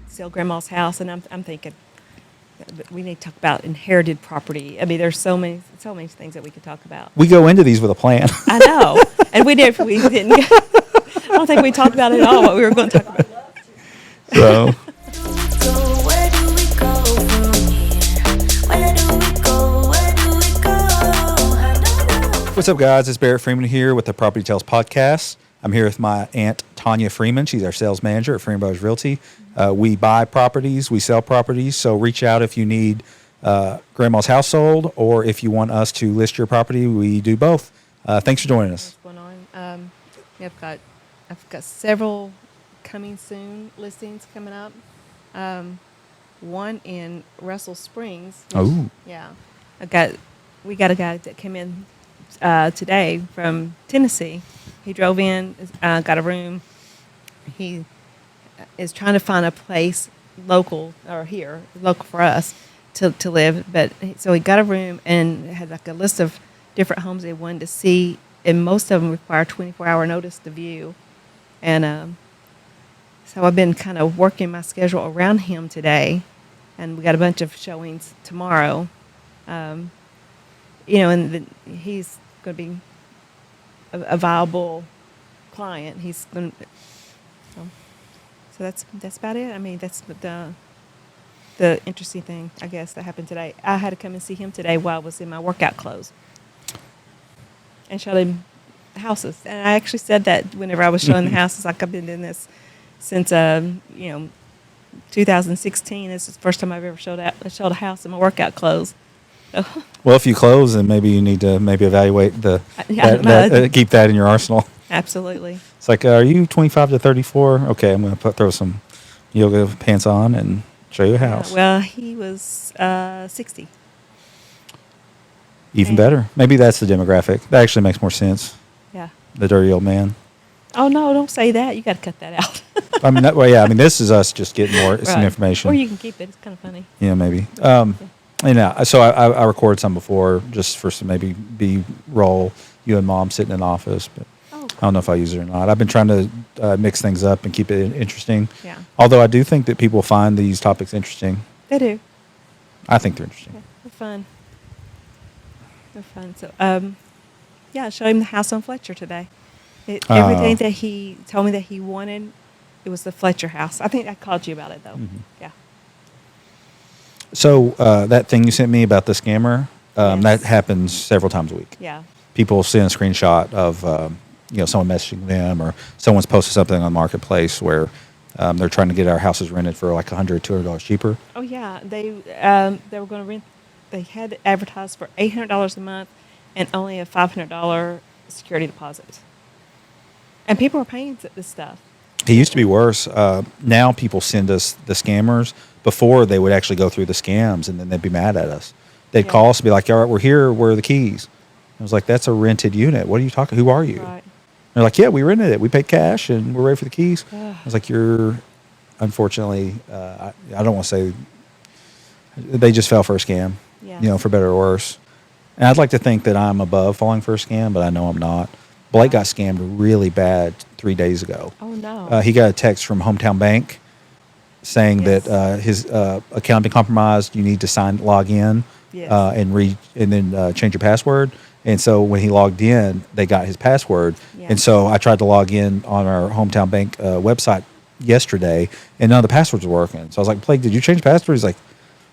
sell Grandma's house, and I'm thinking we need to talk about inherited property. I mean, there's so many things that we could talk about. We go into these with a plan. I know, and we didn't. I don't think we talked about it at all. What we were going to talk about. So. What's up, guys? It's Barrett Freeman here with the PropertyTales podcast. I'm here with my aunt, Tonya Freeman. She's our sales manager at Freeman Brothers Realty. We buy properties, we sell properties, so reach out if you need Grandma's house sold or if you want us to list your property. We do both. Thanks for joining us. What's going on? I've got several coming soon listings coming up. One in Russell Springs. Oh. Yeah. We got a guy that came in today from Tennessee. He drove in, got a room. He is trying to find a place local for us to live. So he got a room and had like a list of different homes they wanted to see, and most of them require 24-hour notice to view. And so I've been kind of working my schedule around him today, and we got a bunch of showings tomorrow. And he's going to be a viable client. He's going to, so that's about it. I mean, that's the interesting thing, I guess, that happened today. I had to come and see him today while I was in my workout clothes and showed him houses. And I actually said that whenever I was showing the houses, like I've been doing this since 2016. This is the first time I've ever showed a house in my workout clothes. Well, if you close, then maybe you need to evaluate keep that in your arsenal. Absolutely. It's like, are you 25 to 34? Okay, I'm going to throw some yoga pants on and show you a house. Well, he was 60. Even better. Maybe that's the demographic. That actually makes more sense. Yeah. The dirty old man. Oh, no, don't say that. You got to cut that out. I mean, this is us just getting some information. Or you can keep it. It's kind of funny. Yeah, maybe. So I recorded some before just for some maybe B-roll, you and Mom sitting in the office, but I don't know if I'll use it or not. I've been trying to mix things up and keep it interesting. Yeah. Although I do think that people find these topics interesting. They do. I think they're interesting. Yeah, they're fun. So, I showed him the house on Fletcher today. Everything that he told me that he wanted, it was the Fletcher house. I think I called you about it, though. Mm-hmm. Yeah. So that thing you sent me about the scammer, Yes. that happens several times a week. Yeah. People send a screenshot of someone messaging them, or someone's posted something on Marketplace where they're trying to get our houses rented for like $100, $200 cheaper. Oh yeah, they were going to rent. They had advertised for $800 a month and only a $500 security deposit. And people are paying this stuff. It used to be worse. Now people send us the scammers. Before, they would actually go through the scams, and then they'd be mad at us. They'd call us and be like, all right, we're here. Where are the keys? I was like, that's a rented unit. What are you talking? Who are you? Right. They're like, yeah, we rented it. We paid cash, and we're ready for the keys. I was like, unfortunately, I don't want to say, they just fell for a scam, for better or worse. And I'd like to think that I'm above falling for a scam, but I know I'm not. Blake got scammed really bad 3 days ago. Oh, no. He got a text from Hometown Bank saying that his account had been compromised. You need to log in and then change your password. And so when he logged in, they got his password. Yeah. And so I tried to log in on our Hometown Bank website yesterday, and none of the passwords were working. So I was like, Blake, did you change the password? He's like,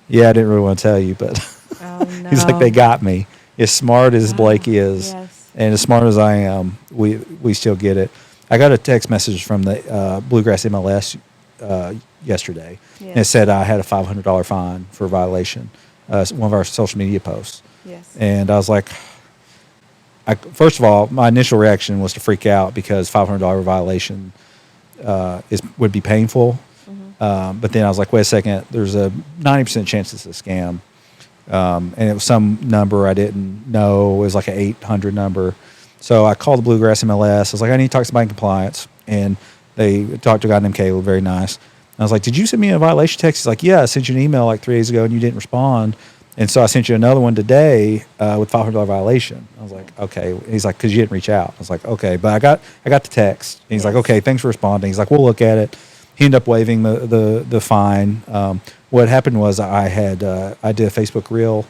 yeah, I didn't really want to tell you, but no. He's like, they got me. As smart as Blake is, and as smart as I am, we still get it. I got a text message from the Bluegrass MLS yesterday, and it said I had a $500 fine for a violation, one of our social media posts. Yes. And I was like, first of all, my initial reaction was to freak out because $500 violation would be painful. Mm-hmm. But then I was like, wait a second, there's a 90% chance it's a scam. And it was some number I didn't know. It was like an 800 number. So I called the Bluegrass MLS. I was like, I need to talk to somebody in compliance. And they talked to a guy named Caleb, very nice. And I was like, did you send me a violation text? He's like, yeah, I sent you an email like 3 days ago and you didn't respond. And so I sent you another one today with $500 violation. I was like, okay. He's like, because you didn't reach out. I was like, okay. But I got the text. And he's like, okay, thanks for responding. He's like, we'll look at it. he ended up waiving the fine. What happened was I did a Facebook reel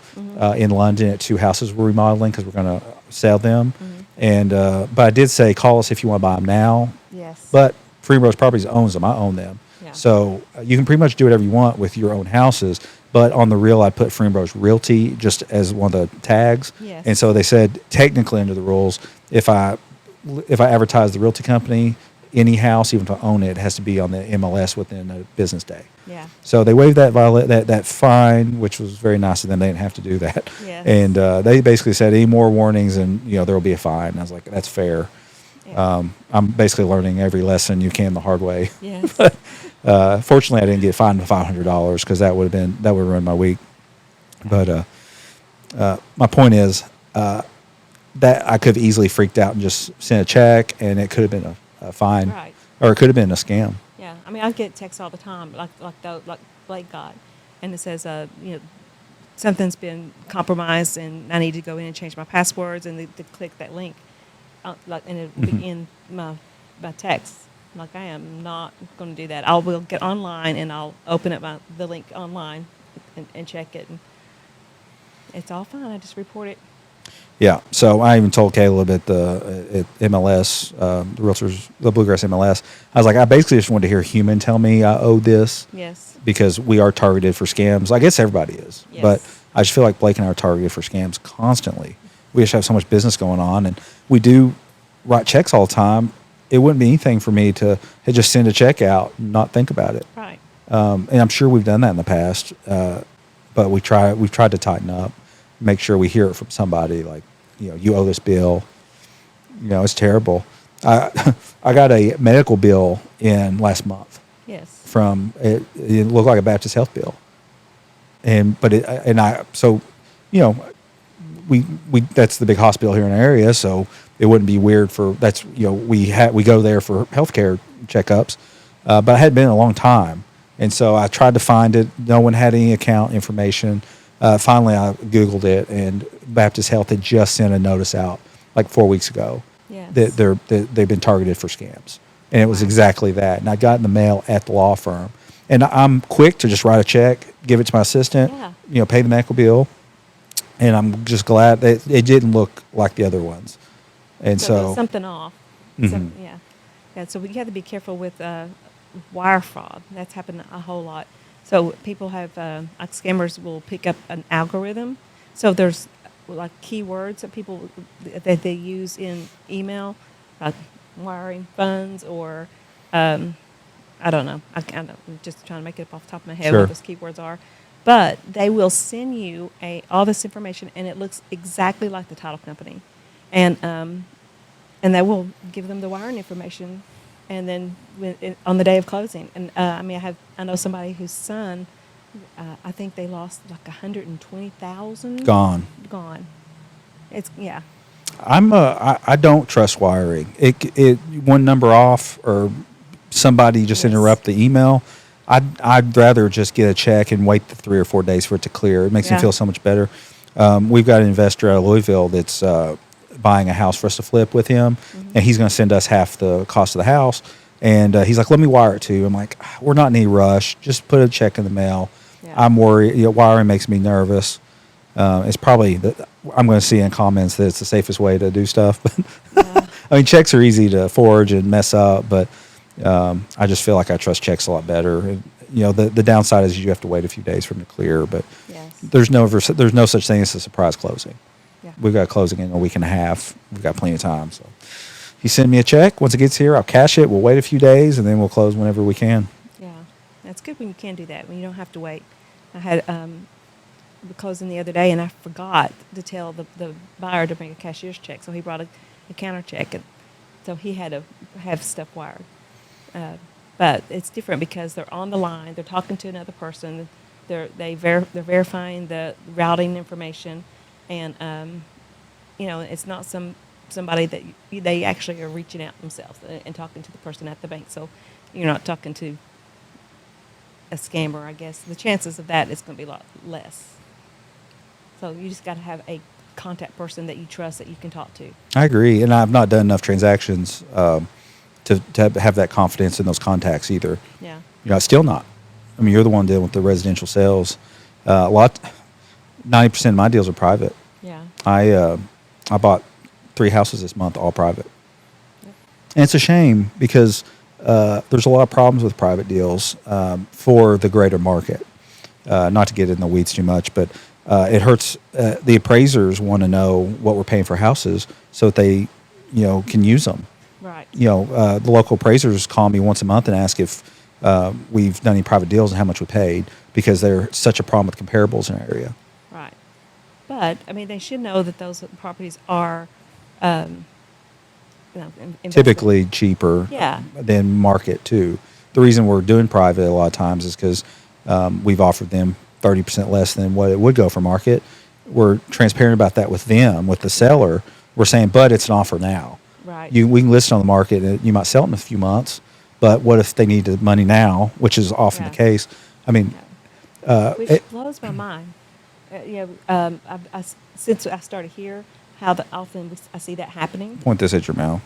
in London at 2 houses we're remodeling because we're going to sell them, and but I did say call us if you want to buy them now. Yes. But Freeman Properties owns them. I own them, Yeah. so you can pretty much do whatever you want with your own houses. But on the reel, I put Freeman Realty just as one of the tags, Yes. and so they said technically under the rules, if I advertise the realty company, any house, even if I own it, it has to be on the MLS within a business day. Yeah. So they waived that fine, which was very nice of them. They didn't have to do that. Yes. And they basically said any more warnings and there will be a fine. And I was like, that's fair. Yeah. I'm basically learning every lesson you can the hard way. Yes. Fortunately, I didn't get fined $500 because that would ruin my week. But my point is that I could have easily freaked out and just sent a check, and it could have been a fine, Right. or it could have been a scam. Yeah, I mean, I get texts all the time, like Blake got, and it says, something's been compromised, and I need to go in and change my passwords, and they click that link, and it will be in my text. I'm like, I am not going to do that. I will get online and I'll open up the link online and check it, and it's all fine. I just report it. Yeah, so I even told Caleb at MLS, the Realtors, the Bluegrass MLS, I was like, I basically just wanted to hear a human tell me I owe this. Yes. Because we are targeted for scams. I guess everybody is. Yes. But I just feel like Blake and I are targeted for scams constantly. We just have so much business going on, and we do write checks all the time. It wouldn't be anything for me to just send a check out and not think about it. Right. And I'm sure we've done that in the past, but we've tried to tighten up, make sure we hear it from somebody like, you owe this bill. It's terrible. I got a medical bill in last month Yes. from it looked like a Baptist health bill, we that's the big hospital here in our area, so it wouldn't be weird we go there for healthcare checkups, but it had been a long time. And so I tried to find it. No one had any account information. Finally, I Googled it, and Baptist Health had just sent a notice out like 4 weeks ago Yes. that they've been targeted for scams. And it was exactly that. And I got in the mail at the law firm. And I'm quick to just write a check, give it to my assistant, pay the medical bill. And I'm just glad that it didn't look like the other ones. And So so there's something off. Yeah. So we have to be careful with wire fraud. That's happened a whole lot. So people have, like scammers will pick up an algorithm. So there's like keywords that they use in email, like wiring funds or, I don't know. I'm just trying to make it up off the top of my head Sure. what those keywords are. But they will send you all this information, and it looks exactly like the title company. And they will give them the wiring information, and then on the day of closing. And I know somebody whose son, I think they lost like $120,000. gone. It's I don't trust wiring. It one number off or somebody just Yes. interrupt the email. I'd rather just get a check and wait the 3 or 4 days for it to clear. It makes me Yeah. feel so much better. We've got an investor out of Louisville that's buying a house for us to flip with him, and he's going to send us half the cost of the house. And he's like, "Let me wire it to you." I'm like, "We're not in any rush. Just put a check in the mail." Yeah. I'm worried. Wiring makes me nervous. It's probably I'm going to see in comments that it's the safest way to do stuff. But I mean, checks are easy to forge and mess up, but I just feel like I trust checks a lot better. And, the downside is you have to wait a few days for them to clear, but Yes. there's no such thing as a surprise closing. Yeah. We've got closing in a week and a half. We've got plenty of time. So he sent me a check. Once it gets here, I'll cash it. We'll wait a few days, and then we'll close whenever we can. Yeah, that's good when you can do that, when you don't have to wait. I had the closing the other day, and I forgot to tell the buyer to bring a cashier's check, so he brought a counter check, and so he had to have stuff wired. But it's different because they're on the line, they're talking to another person, they're verifying the routing information, and it's not somebody that they actually are reaching out themselves and talking to the person at the bank. So you're not talking to a scammer, I guess. The chances of that is going to be a lot less. So you just got to have a contact person that you trust that you can talk to. I agree, and I've not done enough transactions to have that confidence in those contacts either. Yeah. Still not. I mean, you're the one dealing with the residential sales. 90% of my deals are private. Yeah. I bought 3 houses this month, all private. Yep. And it's a shame because there's a lot of problems with private deals for the greater market. Not to get in the weeds too much, but it hurts. The appraisers want to know what we're paying for houses so that they, can use them. Right. The local appraisers call me once a month and ask if we've done any private deals and how much we paid because they're such a problem with comparables in our area. Right. But, I mean, they should know that those properties are investment. Typically cheaper Yeah. than market, too. The reason we're doing private a lot of times is because we've offered them 30% less than what it would go for market. We're transparent about that with them, with the seller. We're saying, but it's an offer now. Right. We can list it on the market, and you might sell it in a few months, but what if they need the money now, which is often Yeah. the case? I mean, Which blows my mind. Since I started here, often I see that happening. point this at your mouth.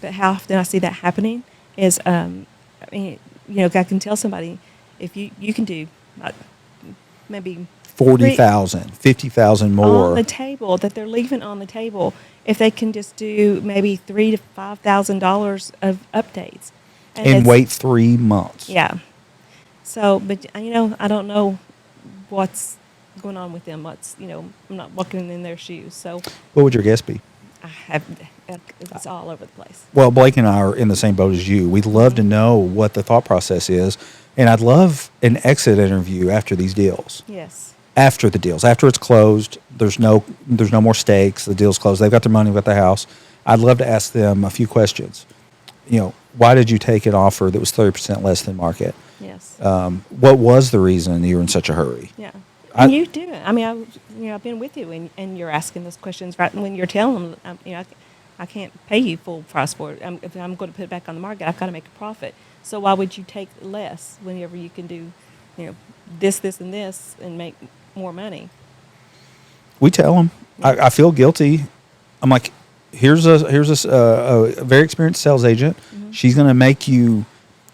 But how often I see that happening is, I can tell somebody if you can do maybe 40,000, 50,000 more. on the table that they're leaving on the table if they can just do maybe $3,000 to $5,000 of updates and it's- wait 3 months. Yeah. So, but I don't know what's going on with them. I'm not walking in their shoes. So What would your guess be? it's all over the place. Well, Blake and I are in the same boat as you. We'd love to know what the thought process is, and I'd love an exit interview after these deals. Yes. After the deals, after it's closed, there's no more stakes. The deal's closed. They've got their money, they've got the house. I'd love to ask them a few questions. Why did you take an offer that was 30% less than market? Yes. What was the reason you were in such a hurry? Yeah. I- And you do it. I mean, I've been with you, and you're asking those questions right when you're telling them. I can't pay you full price for it. If I'm going to put it back on the market, I've got to make a profit. So why would you take less whenever you can do, this, and this, and make more money? We tell them. I feel guilty. I'm like, here's a very experienced sales agent. Mm-hmm. She's going to make you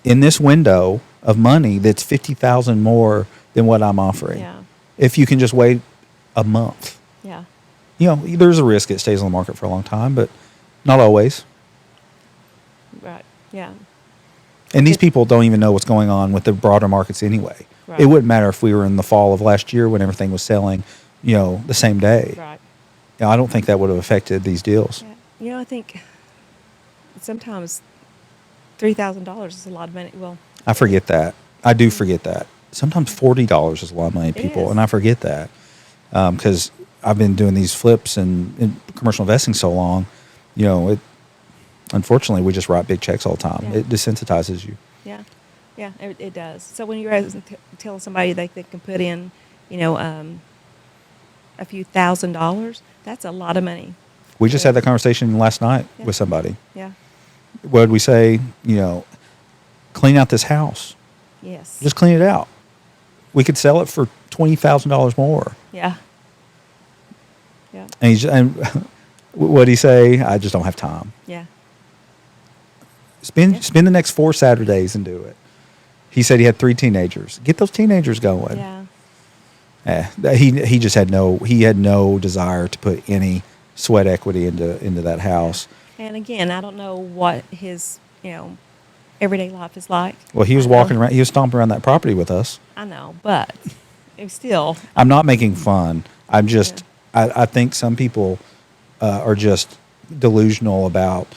in this window of money that's 50,000 more than what I'm offering. Yeah. If you can just wait a month. Yeah. There's a risk it stays on the market for a long time, but not always. Right. Yeah. And these people don't even know what's going on with the broader markets anyway. Right. It wouldn't matter if we were in the fall of last year when everything was selling, the same day. Right. I don't think that would have affected these deals. Yeah. I think sometimes $3,000 is a lot of money. Well, I forget that. I do forget that. Sometimes $40 is a lot of money to It people, is. and I forget that because I've been doing these flips and in commercial investing so long. Unfortunately, we just write big checks all the time. Yeah. It desensitizes you. yeah. Yeah, it does. So when you're telling somebody they can put in, a few $1,000s, that's a lot of money. We just Yeah. had that conversation last night Yeah. with somebody. Yeah. What did we say? Clean out this house. Yes. Just clean it out. We could sell it for $20,000 more. Yeah. Yeah. And what did he say? I just don't have time. Yeah. Spend Yeah. the next 4 Saturdays and do it. He said he had 3 teenagers. Get those teenagers going. Yeah. He just had no desire to put any sweat equity into that house. And again, I don't know what his, everyday life is like. Well, he was I know- walking around. He was stomping around that property with us. I know, but it's still. I'm not making fun. I'm just. I think some people are just delusional about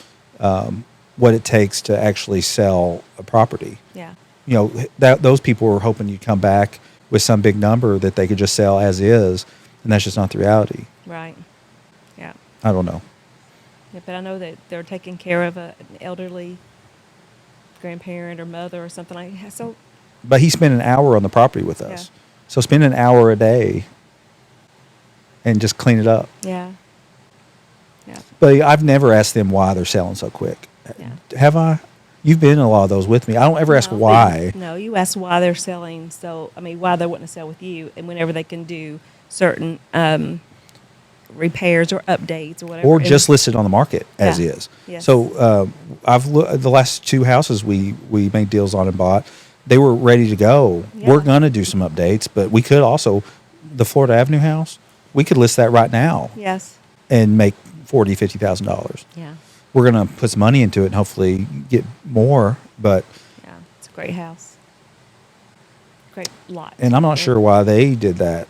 what it takes to actually sell a property. Yeah. Those people were hoping you'd come back with some big number that they could just sell as is, and that's just not the reality. Right. Yeah. I don't know. Yeah, but I know that they're taking care of an elderly grandparent or mother or something like that. So, But he spent an hour on the property with us. Yeah. So spend an hour a day and just clean it up. yeah. Yeah. But I've never asked them why they're selling so quick. Yeah. Have I? You've been in a lot of those with me. I don't ever ask No, why. No, you ask why they're selling. So, why they wouldn't sell with you, and whenever they can do certain repairs or updates or whatever. or just listed on the market as Yeah. is. Yes. So the last two houses we made deals on and bought, they were ready to go. Yeah. We're going to do some updates, but we could also, the Florida Avenue house, we could list that right now Yes. and make $40,000-$50,000. Yeah. We're going to put some money into it and hopefully get more, but Yeah. It's a great house. Great lot. and I'm not sure why they did that.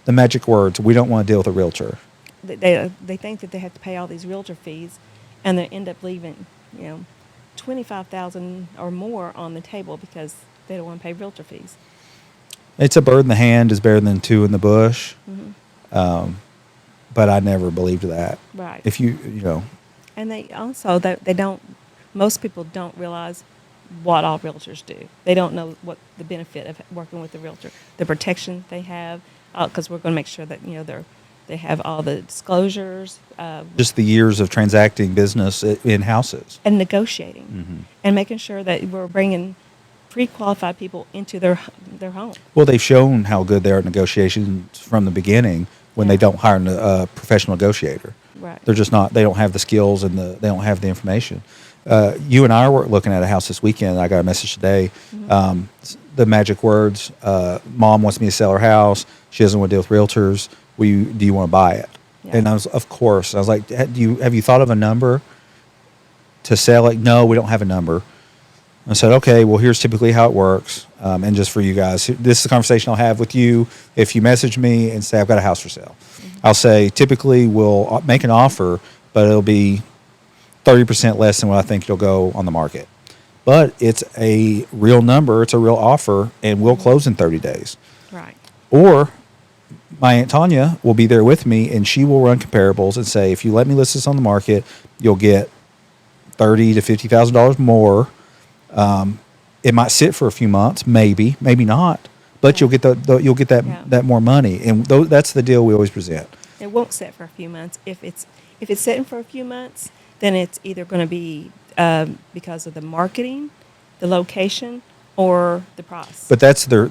The magic words, we don't want to deal with a realtor. They think that they have to pay all these realtor fees, and they end up leaving, $25,000 or more on the table because they don't want to pay realtor fees. It's a bird in the hand is better than two in the bush. Mm-hmm. But I never believed that. Right. If you And they also they don't. Most people don't realize what all realtors do. They don't know what the benefit of working with the realtor, the protection they have, because we're going to make sure that they have all the disclosures. just the years of transacting business in houses. And negotiating, Mm-hmm. and making sure that we're bringing pre-qualified people into their home. Well, they've shown how good they are at negotiations from the beginning when they Yeah. don't hire a professional negotiator. Right. They're just not. They don't have the skills and they don't have the information. You and I were looking at a house this weekend. I got a message today. Mm-hmm. The magic words: Mom wants me to sell her house. She doesn't want to deal with realtors. Do you want to buy it? Yeah. And I was, of course. I was like, have you thought of a number to sell it? No, we don't have a number. I said, okay, well, here's typically how it works. And just for you guys, this is a conversation I'll have with you if you message me and say, I've got a house for sale. Mm-hmm. I'll say, typically we'll make an offer, but it'll be 30% less than what I think it'll go on the market. But it's a real number. It's a real offer, and we'll close in 30 days. Right. Or my Aunt Tonya will be there with me, and she will run comparables and say, if you let me list this on the market, you'll get $30,000 to $50,000 more. It might sit for a few months, maybe not, but you'll get that more money, and that's the deal we always present. It won't sit for a few months. If it's sitting for a few months, then it's either going to be because of the marketing, the location, or the price. But that's their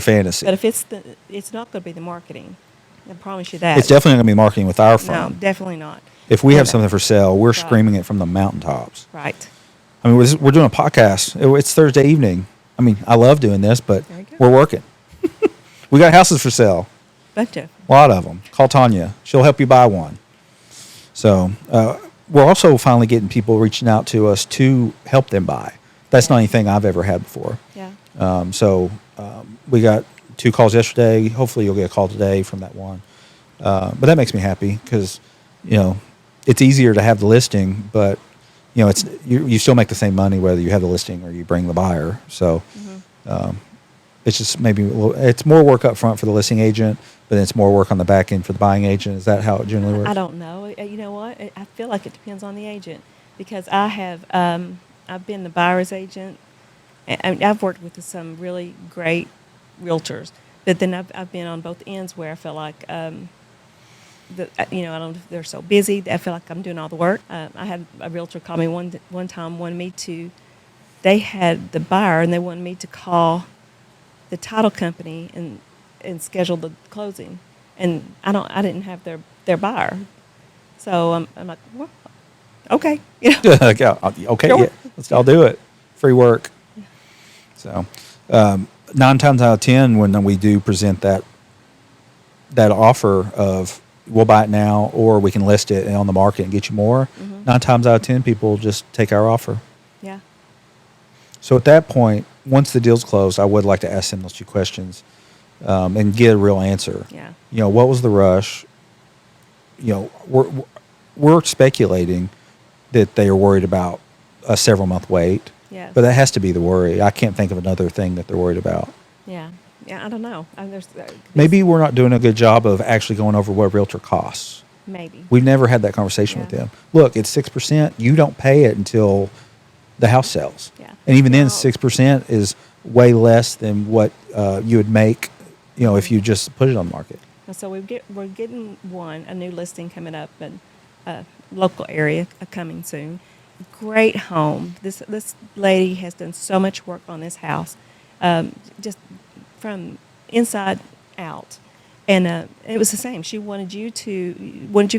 fantasy. But if it's not going to be the marketing. I promise you that. It's definitely going to be marketing with our firm. No, definitely not. If we have something for sale, we're Right. screaming it from the mountaintops. Right. I mean, we're doing a podcast. It's Thursday evening. I mean, I love doing this, but There you go. we're working. We got houses for sale. Bunch of. A lot of them. Call Tonya. She'll help you buy one. So we're also finally getting people reaching out to us to help them buy. That's not anything I've ever had before. Yeah. We got 2 calls yesterday. Hopefully you'll get a call today from that one. But that makes me happy because, it's easier to have the listing, but, it's you still make the same money whether you have the listing or you bring the buyer. So it's just maybe it's more work up front for the listing agent, but then it's more work on the back end for the buying agent. Is that how it generally works? I don't know. You know what? I feel like it depends on the agent because I have I've been the buyer's agent. And I've worked with some really great realtors, but then I've been on both ends where I feel like they're so busy. I feel like I'm doing all the work. I had a realtor call me one time, wanted me to. They had the buyer and they wanted me to call the title company and schedule the closing, and I didn't have their buyer, so I'm like, well, okay, Okay, Sure. yeah, I'll do it. Free work. So 9 times out of 10, when we do present that offer of we'll buy it now or we can list it on the market and get you more, 9 times out of 10 people just take our offer. yeah, So at that point, once the deal's closed, I would like to ask them those 2 questions and get a real answer. yeah, What was the rush? We're speculating that they are worried about a several month wait. yes. But that has to be the worry. I can't think of another thing that they're worried about. yeah. I don't know. Maybe we're not doing a good job of actually going over what a realtor costs. maybe. We've never had that conversation with Yeah. them. Look, it's 6%. You don't pay it until the house sells. Yeah. And even then, Well- 6% is way less than what you would make, if you just put it on the market. And so we're getting a new listing coming up in a local area coming soon. Great home. This lady has done so much work on this house, just from inside out. And it was the same. She wanted you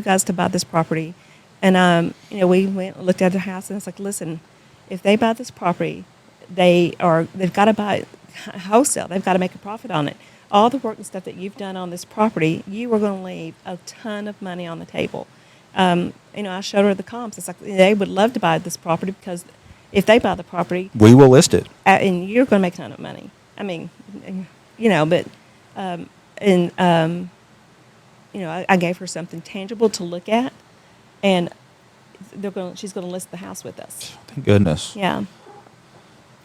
guys to buy this property. And, we went and looked at the house, and it's like, listen, if they buy this property, they've got to buy it wholesale. They've got to make a profit on it. All the work and stuff that you've done on this property, you are going to leave a ton of money on the table. I showed her the comps. It's like they would love to buy this property because if they buy the property, We will list it. and you're going to make a ton of money. I mean, but I gave her something tangible to look at, and she's going to list the house with us. Thank goodness. Yeah.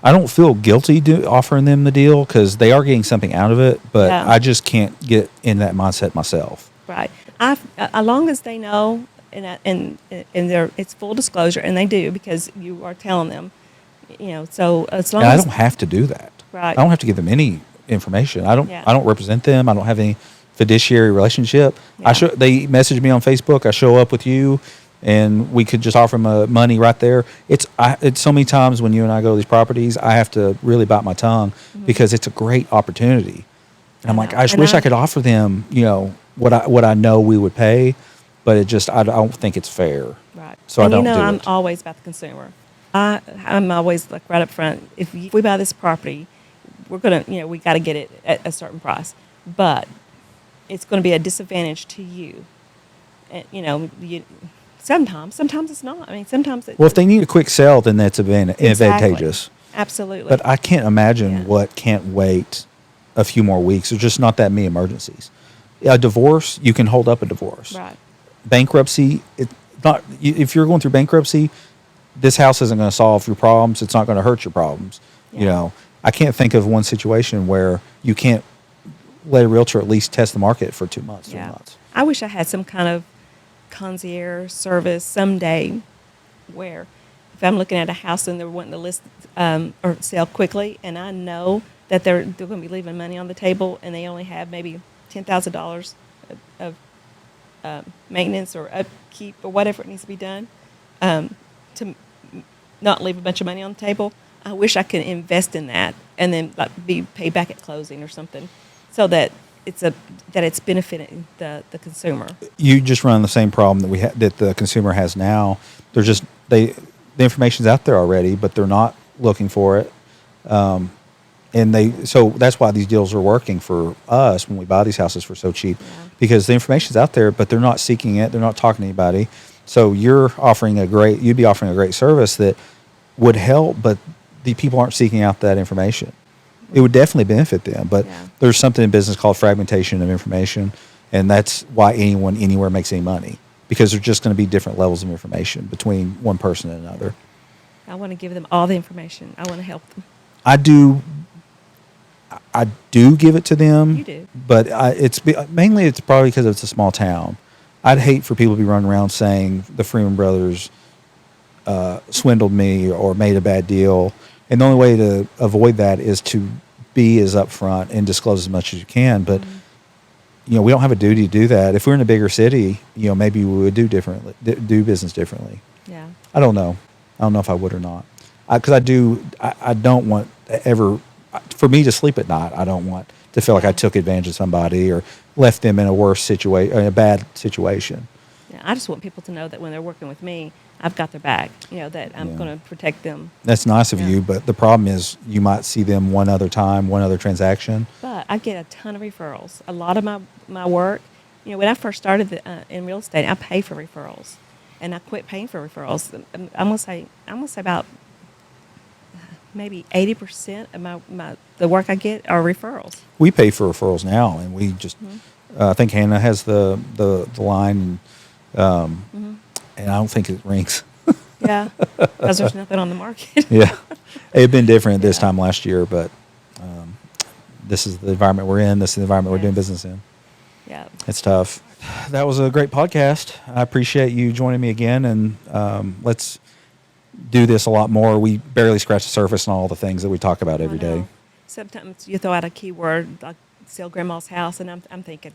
I don't feel guilty offering them the deal because they are getting something out of it, but Yeah. I just can't get in that mindset myself. Right. As long as they know, and it's full disclosure, and they do because you are telling them, So as long And I as don't have to do that. Right. I don't have to give them any information. I don't. Yeah. I don't represent them. I don't have any fiduciary relationship. Yeah. They message me on Facebook. I show up with you, and we could just offer them money right there. It's so many times when you and I go to these properties, I have to really bite my tongue because it's a great opportunity. And I'm like, I just wish I could offer them, what I know we would pay, but I don't think it's fair. Right. So and I don't do I'm it. always about the consumer. I'm always like right up front. If we buy this property, we're gonna, we got to get it at a certain price, but it's going to be a disadvantage to you. And, sometimes it's not. I mean, sometimes Well, if they need a quick sell, then that's advantageous. Absolutely. But I can't imagine Yeah. what can't wait a few more weeks. There's just not that many emergencies. A divorce, you can hold up a divorce. Right. Bankruptcy, if you're going through bankruptcy, this house isn't going to solve your problems. It's not going to hurt your problems. Yeah. I can't think of one situation where you can't let a realtor at least test the market for 2 months, 3 months. I wish I had some kind of concierge service someday where if I'm looking at a house and they're wanting to list or sell quickly, and I know that they're going to be leaving money on the table, and they only have maybe $10,000 of maintenance or upkeep or whatever it needs to be done to not leave a bunch of money on the table. I wish I could invest in that and then be paid back at closing or something, so that it's benefiting the consumer. You just run the same problem that the consumer has now. They're just the information's out there already, but they're not looking for it. So that's why these deals are working for us when we buy these houses for so cheap, because the information's out there, but they're not seeking it. They're not talking to anybody. So you'd be offering a great service that would help, but the people aren't seeking out that information. It would definitely benefit them, but there's something in business called fragmentation of information, and that's why anyone anywhere makes any money, because there's just going to be different levels of information between one person and another. I want to give them all the information. I want to help them. I do give it to them. You do. But it's probably because it's a small town. I'd hate for people to be running around saying the Freeman brothers swindled me or made a bad deal. And the only way to avoid that is to be as upfront and disclose as much as you can. But, we don't have a duty to do that. If we're in a bigger city, maybe we would do business differently. Yeah. I don't know. I don't know if I would or not. Because I don't want for me to sleep at night, I don't want to feel like I took advantage of somebody or left them in a bad situation. Yeah, I just want people to know that when they're working with me, I've got their back, that I'm going to protect them. That's nice of you, but the problem is you might see them one other time, one other transaction. But I get a ton of referrals. A lot of my work, when I first started in real estate, I paid for referrals, and I quit paying for referrals. I'm gonna say about maybe 80% of the work I get are referrals. We pay for referrals now, and we just I think Hannah has the line, and I don't think it rings. Yeah, because there's nothing on the market. Yeah, it had been different this time last year, but this is the environment we're in. This is the environment we're doing business in. Yeah, it's tough. That was a great podcast. I appreciate you joining me again, and let's do this a lot more. We barely scratch the surface on all the things that we talk about every day. Sometimes you throw out a keyword like sell grandma's house, and I'm thinking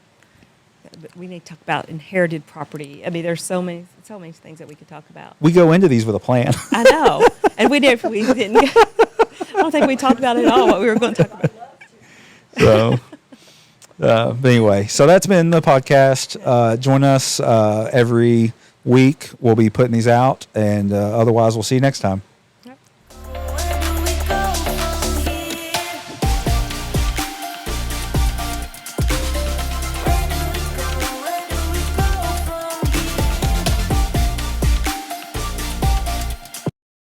we need to talk about inherited property. I mean, there's so many things that we could talk about. We go into these with a plan. I know, and we didn't. I don't think we talked about it at all what we were going to talk about. So, But anyway, so that's been the podcast. Join us every week. We'll be putting these out, and otherwise, we'll see you next time.